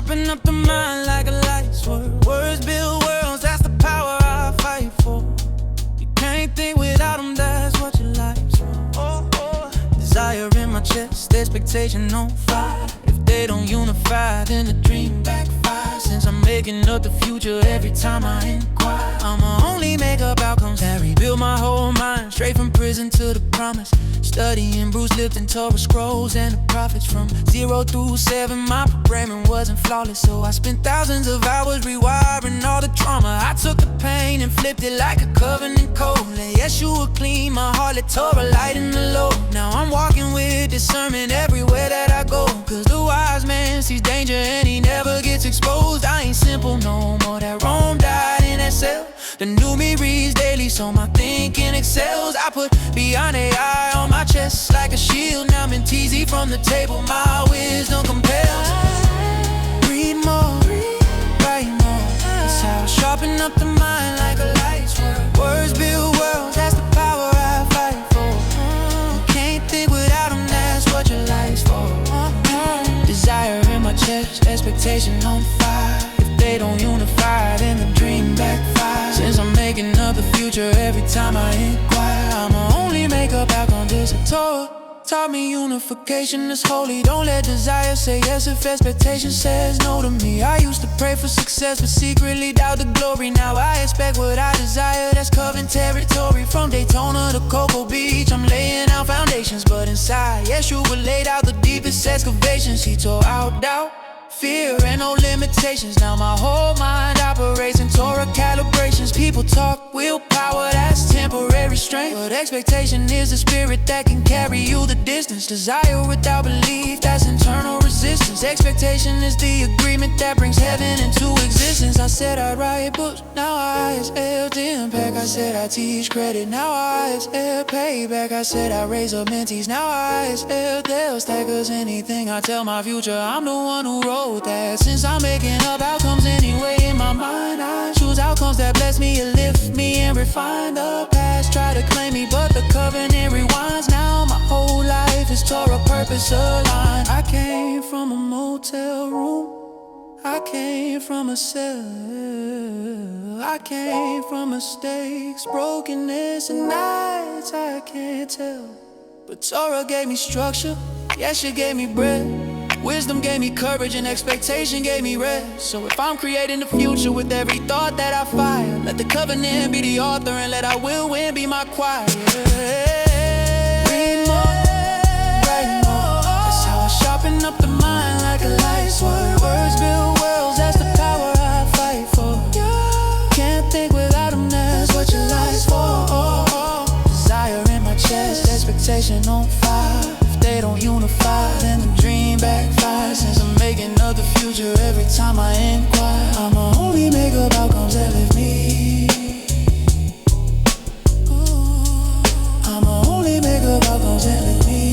sharpen up the mind like a lightsword. Words build worlds, that's the power I fight for. You can't think without them, that's what your life's for. Desire in my chest, expectation on fire. If they don't unify, then the dream backfires. Since I'm making up the future every time I inquire, I'ma only make up outcomes that rebuild my whole mind. Straight from prison to the promise, studying Bruce Lipton, Torah scrolls and the prophets. From 0 through 7, my programming wasn't flawless, so I spent thousands of hours rewiring all the trauma. I took the pain and flipped it like a covenant code. Let Yeshua clean my heart, let Torah lighten the load. Now I'm walking with discernment everywhere that I go, cause the wise man sees danger and he never gets exposed. I ain't simple no more, that Rome died in that cell. The new me reads daily, so my thinking excels. I put beyond AI on my chest like a shield. Now I'm in TZ from the table, my wisdom compels. Read more, write more, that's how I sharpen up the mind like a lightsword. Words build worlds, that's the power I fight for. You can't think without them, that's what your life's for. Desire in my chest, expectation on fire. If they don't unify, then the dream backfires. Since I'm making up the future every time I inquire, I'ma only make up outcomes. This a Torah taught me unification is holy. Don't let desire say yes if expectation says no to me. I used to pray for success but secretly doubt the glory. Now I expect what I desire, that's covenant territory. From Daytona to Cocoa Beach, I'm laying out foundations, but inside Yeshua laid out the deepest excavations. He tore out doubt, fear, and no limitations. Now my whole mind operates in Torah calibrations. People talk willpower, that's temporary strength, but expectation is the spirit that can carry you the distance. Desire without belief, that's internal resistance. Expectation is the agreement that brings heaven into existence. I said I'd write books, now I sell impact. I said I teach credit, now I sell payback. I said I raise up mentees, now I sell they'll stack. Cause anything I tell my future, I'm the one who wrote that. Since I'm making up outcomes anyway in my mind, I choose outcomes that bless me and lift me and refine the past. Try to claim me, but the covenant rewinds. Now my whole life is Torah purpose aligned. I came from a motel room, I came from a cell, I came from mistakes, brokenness, and nights I can't tell. But Torah gave me structure, Yeshua gave me bread. Wisdom gave me courage and expectation gave me rest. So if I'm creating the future with every thought that I fire, let the covenant be the author and let I will win be my choir. Read more, write more, that's how I sharpen up the mind like a lightsword. Words build worlds, that's the power I fight for. Can't think without them, that's what your life's for. Desire in my chest, expectation on fire. If they don't unify, then the dream backfires. Since I'm making up the future every time I inquire, I'ma only make up outcomes that lift me. I'ma only make up outcomes that lift me.